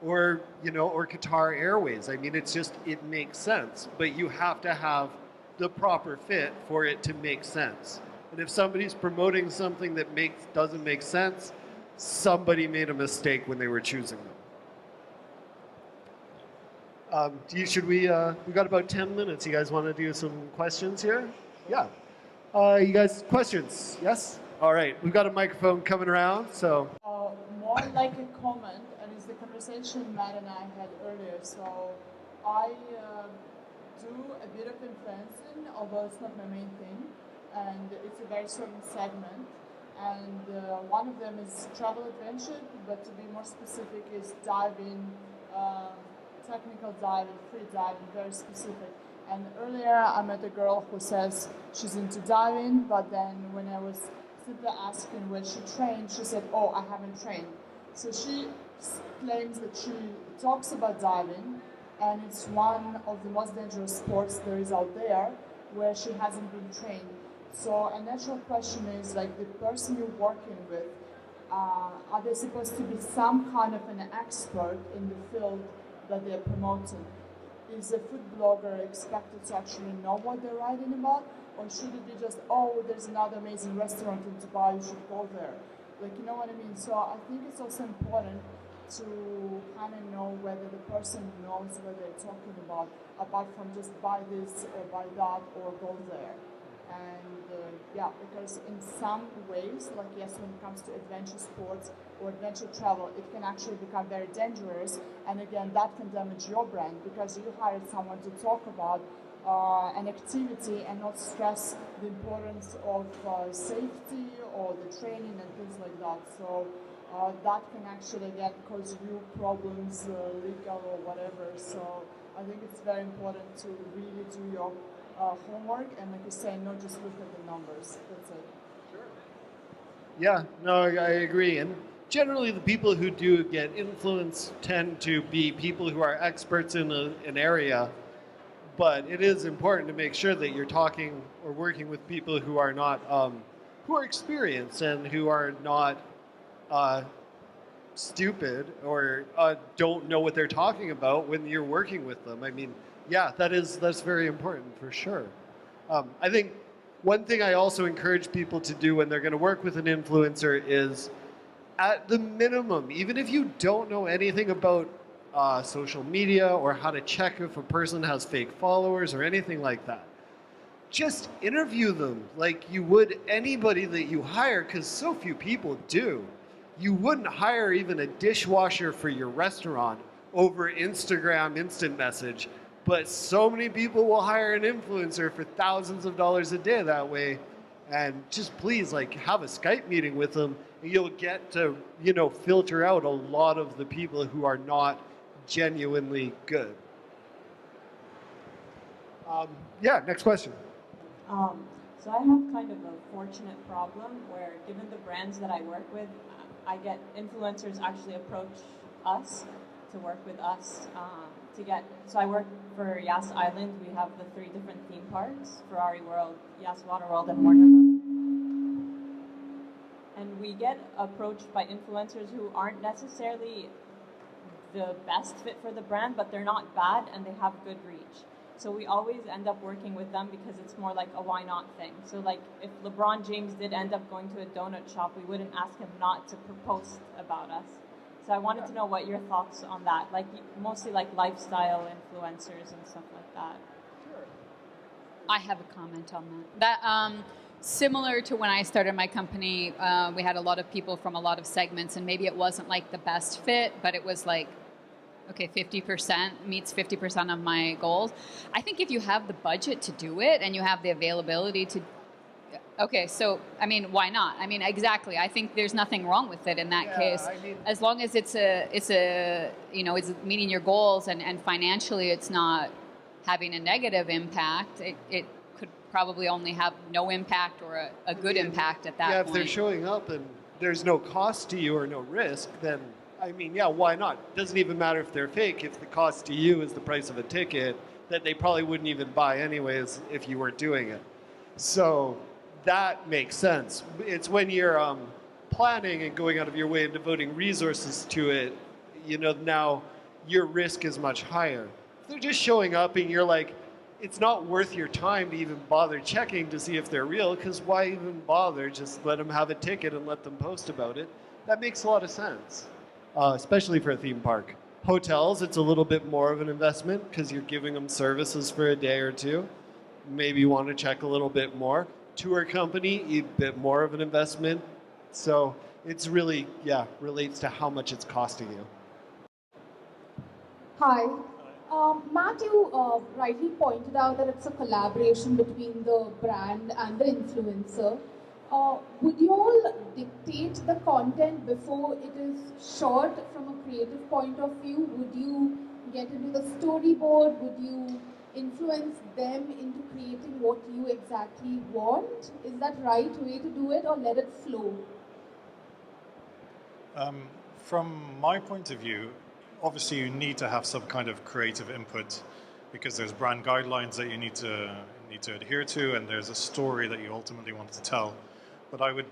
or, or Qatar Airways. I mean, it makes sense. But you have to have the proper fit for it to make sense. And if somebody's promoting something that doesn't make sense, somebody made a mistake when they were choosing them. We got about 10 minutes. You guys want to do some questions here? Yeah. You guys, questions? Yes? All right. We've got a microphone coming around, so. More like a comment, and it's the conversation Matt and I had earlier. So I do a bit of influencing, although it's not my main thing, and it's a very certain segment. And one of them is travel adventure, but to be more specific is diving, technical diving, free diving, very specific. And earlier I met a girl who says she's into diving, but then when I was simply asking where she trained, she said, oh, I haven't trained. So she claims that she talks about diving, and it's one of the most dangerous sports there is out there where she hasn't been trained. So a natural question is, like, the person you're working with, are they supposed to be some kind of an expert in the field that they're promoting? Is a food blogger expected to actually know what they're writing about? Or should it be just, oh, there's another amazing restaurant in Dubai, you should go there? Like, you know what I mean? So I think it's also important to kind of know whether the person knows what they're talking about, apart from just buy this or buy that or go there. And yeah, because in some ways, like yes, when it comes to adventure sports or adventure travel, it can actually become very dangerous. And again, that can damage your brand because you hired someone to talk about an activity and not stress the importance of safety or the training and things like that. So that can actually again cause you problems, legal or whatever. So I think it's very important to really do your homework and, like you say, not just look at the numbers. That's it. Sure. Yeah, no, I agree. And generally, the people who do get influence tend to be people who are experts in an area. But it is important to make sure that you're talking or working with people who are not, who are experienced and who are not stupid or don't know what they're talking about when you're working with them. I mean, yeah, that's very important for sure. I think one thing I also encourage people to do when they're going to work with an influencer is, at the minimum, even if you don't know anything about social media or how to check if a person has fake followers or anything like that, just interview them like you would anybody that you hire, because so few people do. You wouldn't hire even a dishwasher for your restaurant over Instagram instant message, but so many people will hire an influencer for thousands of dollars a day that way. And just please, like, have a Skype meeting with them, and you'll get to, filter out a lot of the people who are not genuinely good. Yeah, next question. So I have kind of a fortunate problem where, given the brands that I work with, I get influencers actually approach us to work with us so I work for Yas Island. We have the 3 different theme parks: Ferrari World, Yas Water World, and Warner Brothers. And we get approached by influencers who aren't necessarily the best fit for the brand, but they're not bad and they have good reach. So we always end up working with them because it's more like a why not thing. So like if LeBron James did end up going to a donut shop, we wouldn't ask him not to post about us. So I wanted to know what your thoughts on that, like mostly like lifestyle influencers and stuff like that. Sure. I have a comment on that. Similar to when I started my company, we had a lot of people from a lot of segments, and maybe it wasn't like the best fit, but it was like, okay, 50% meets 50% of my goals. I think if you have the budget to do it and you have the availability to, Okay, so I mean, why not? I mean, exactly. I think there's nothing wrong with it in that case, I mean, as long as it's it's meeting your goals and financially it's not having a negative impact. It could probably only have no impact or a good impact at that yeah, point. if they're showing up and there's no cost to you or no risk, then I mean, yeah, why not? Doesn't even matter if they're fake. If the cost to you is the price of a ticket, that they probably wouldn't even buy anyways if you weren't doing it. So that makes sense. It's when you're planning and going out of your way and devoting resources to it, now your risk is much higher. If they're just showing up and you're like, it's not worth your time to even bother checking to see if they're real, because why even bother? Just let them have a ticket and let them post about it. That makes a lot of sense, especially for a theme park. Hotels, it's a little bit more of an investment because you're giving them services for a day or two. Maybe you want to check a little bit more. Tour company, a bit more of an investment. So it's really, relates to how much it's costing you. Hi. Matt, you rightly pointed out that it's a collaboration between the brand and the influencer. Would you all dictate the content before it is shot from a creative point of view? Would you get into the storyboard? Would you influence them into creating what you exactly want? Is that right way to do it, or let it flow? From my point of view, obviously you need to have some kind of creative input because there's brand guidelines that you need to adhere to, and there's a story that you ultimately want to tell. But I would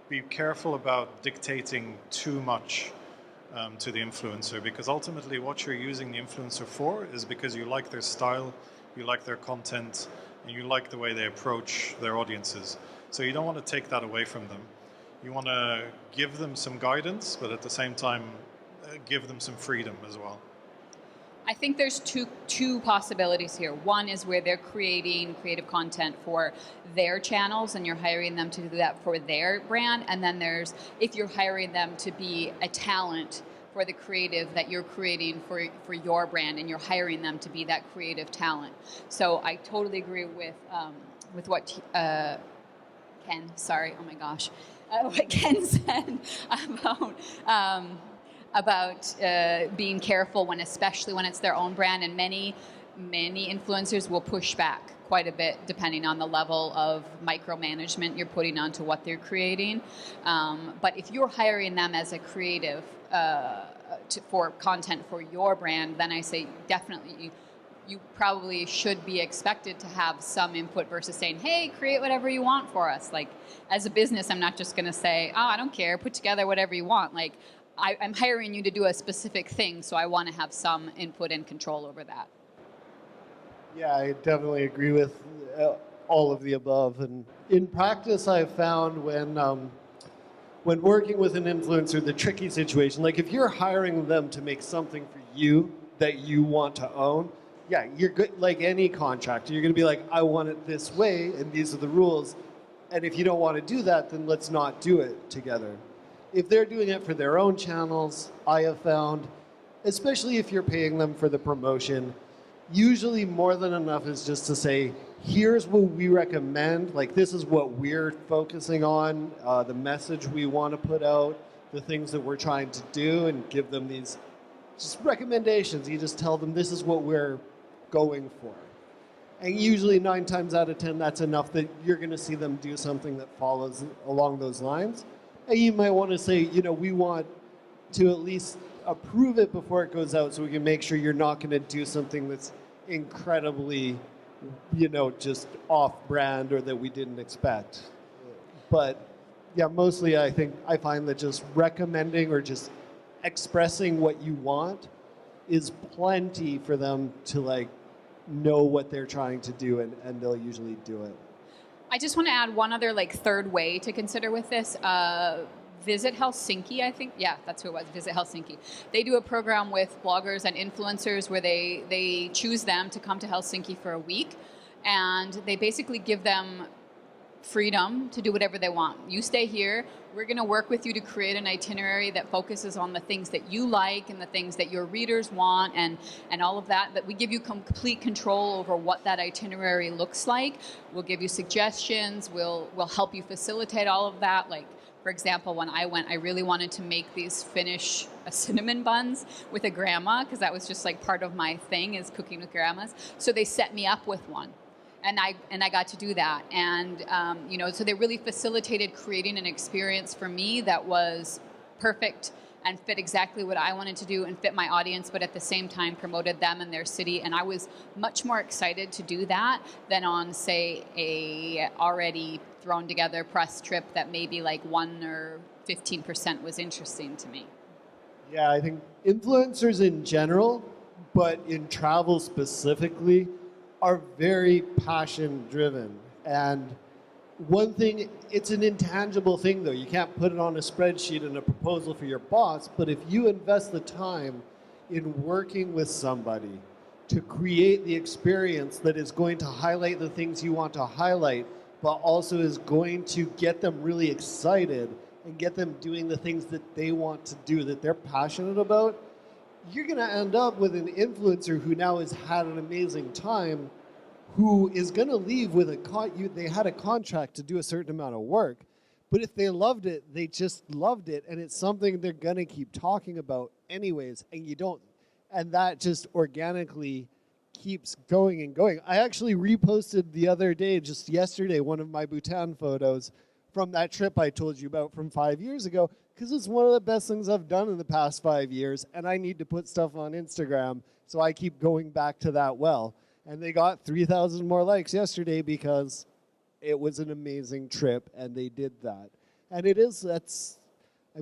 be careful about dictating too much to the influencer, because ultimately what you're using the influencer for is because you like their style, you like their content, and you like the way they approach their audiences. So you don't want to take that away from them. You want to give them some guidance, but at the same time, give them some freedom as well. I think there's two possibilities here. One is where they're creating creative content for their channels and you're hiring them to do that for their brand. And then there's if you're hiring them to be a talent for the creative that you're creating for your brand, and you're hiring them to be that creative talent. So I totally agree with what Ken. Sorry, oh my gosh, what Ken said about being careful especially when it's their own brand, and many influencers will push back quite a bit depending on the level of micromanagement you're putting onto what they're creating. But if you're hiring them as a creative for content for your brand, then I say definitely you probably should be expected to have some input versus saying, hey, create whatever you want for us. Like, as a business, I'm not just going to say, oh, I don't care, put together whatever you want. Like, I'm hiring you to do a specific thing, so I want to have some input and control over that. Yeah, I definitely agree with all of the above. And in practice, I've found when working with an influencer, the tricky situation, like if you're hiring them to make something for you that you want to own, yeah, you're good. Like any contractor, you're going to be like, I want it this way, and these are the rules. And if you don't want to do that, then let's not do it together. If they're doing it for their own channels, I have found, especially if you're paying them for the promotion, usually more than enough is just to say, here's what we recommend, like this is what we're focusing on, the message we want to put out, the things that we're trying to do, and give them these just recommendations. You just tell them this is what we're going for. And usually 9 times out of 10, that's enough that you're going to see them do something that follows along those lines. And you might want to say, we want to at least approve it before it goes out so we can make sure you're not going to do something that's incredibly, just off-brand or that we didn't expect. But yeah, mostly I find that just recommending or just expressing what you want is plenty for them to know what they're trying to do, and they'll usually do it. I just want to add one other third way to consider with this. Visit Helsinki, I think. Yeah, that's who it was, Visit Helsinki. They do a program with bloggers and influencers where they choose them to come to Helsinki for a week, and they basically give them freedom to do whatever they want. You stay here. We're going to work with you to create an itinerary that focuses on the things that you like and the things that your readers want and all of that, that we give you complete control over what that itinerary looks like. We'll give you suggestions. We'll help you facilitate all of that. Like, for example, when I went, I really wanted to make these Finnish cinnamon buns with a grandma because that was just like part of my thing is cooking with grandmas. So they set me up with one. And I got to do that. And, so they really facilitated creating an experience for me that was perfect and fit exactly what I wanted to do and fit my audience, but at the same time promoted them and their city. And I was much more excited to do that than on, say, a already thrown together press trip that maybe like 1 or 15% was interesting to me. Yeah, I think influencers in general, but in travel specifically, are very passion driven. And one thing, it's an intangible thing though. You can't put it on a spreadsheet and a proposal for your boss, but if you invest the time in working with somebody to create the experience that is going to highlight the things you want to highlight, but also is going to get them really excited and get them doing the things that they want to do, that they're passionate about, you're going to end up with an influencer who now has had an amazing time, who is going to leave with they had a contract to do a certain amount of work, but if they loved it, they just loved it, and it's something they're going to keep talking about anyways, and that just organically keeps going and going. I actually reposted the other day, just yesterday, one of my Bhutan photos from that trip I told you about from 5 years ago, because it's one of the best things I've done in the past 5 years, and I need to put stuff on Instagram, so I keep going back to that well. And they got 3,000 more likes yesterday because it was an amazing trip, and they did that. And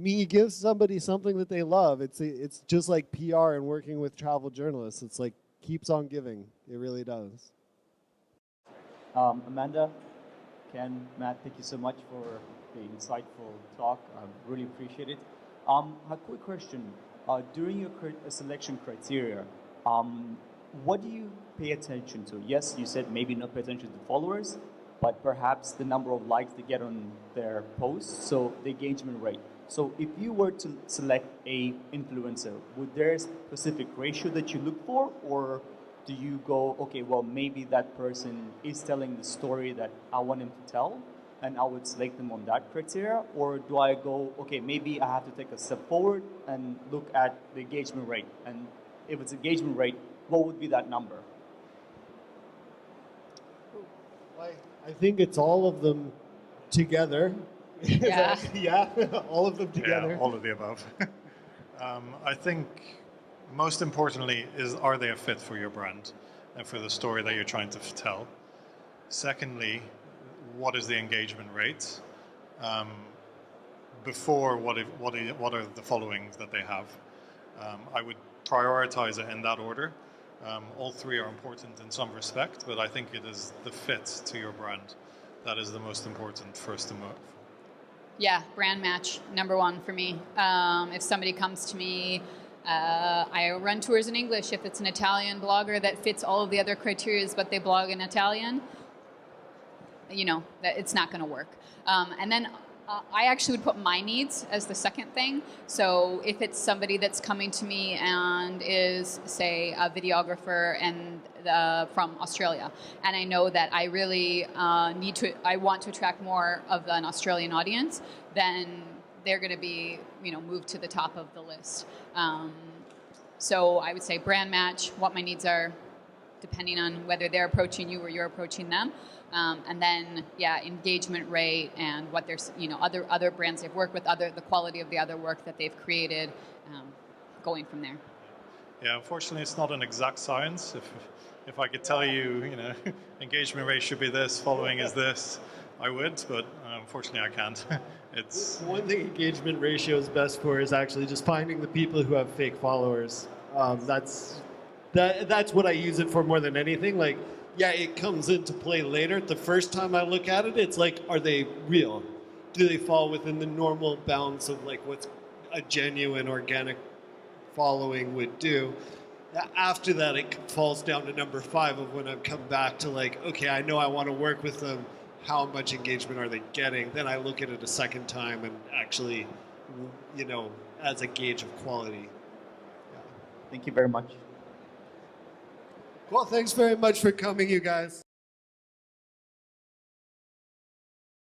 you give somebody something that they love. It's just like PR and working with travel journalists. It's like keeps on giving. It really does. Amanda, Ken, Matt, thank you so much for the insightful talk. I really appreciate it. A quick question. During your selection criteria, what do you pay attention to? Yes, you said maybe not pay attention to followers, but perhaps the number of likes they get on their posts, so the engagement rate. So if you were to select a influencer, would there a specific ratio that you look for, or do you go, okay, well, maybe that person is telling the story that I want him to tell, and I would select them on that criteria? Or do I go, okay, maybe I have to take a step forward and look at the engagement rate? And if it's engagement rate, what would be that number? I think it's all of them together. Yeah. Yeah, all of them together. Yeah, all of the above. I think most importantly are they a fit for your brand and for the story that you're trying to tell? Secondly, what is the engagement rate? Before, what are the followings that they have? I would prioritize it in that order. All three are important in some respect, but I think it is the fit to your brand that is the most important first to move. Yeah, brand match, number one for me. If somebody comes to me, I run tours in English. If it's an Italian blogger that fits all of the other criteria, but they blog in Italian, that it's not going to work. And then I actually would put my needs as the second thing. So if it's somebody that's coming to me and is, say, a videographer and from Australia, and I know that I really I want to attract more of an Australian audience, then they're going to be, moved to the top of the list. So I would say brand match, what my needs are, depending on whether they're approaching you or you're approaching them. And then, engagement rate and what there's, other brands they've worked with, the quality of the other work that they've created, going from there. Yeah, unfortunately, it's not an exact science. If I could tell you, engagement rate should be this, following is this, I would, but unfortunately, I can't. It's one thing engagement ratio is best for is actually just finding the people who have fake followers. That's what I use it for more than anything. Like, yeah, it comes into play later. The first time I look at it, it's like, are they real? Do they fall within the normal bounds of like what's a genuine organic following would do? After that, it falls down to number 5 of when I've come back to like, okay, I know I want to work with them. how much engagement are they getting, then I look at it a second time and actually, as a gauge of quality. Thank you very much. Well, thanks very much for coming, you guys.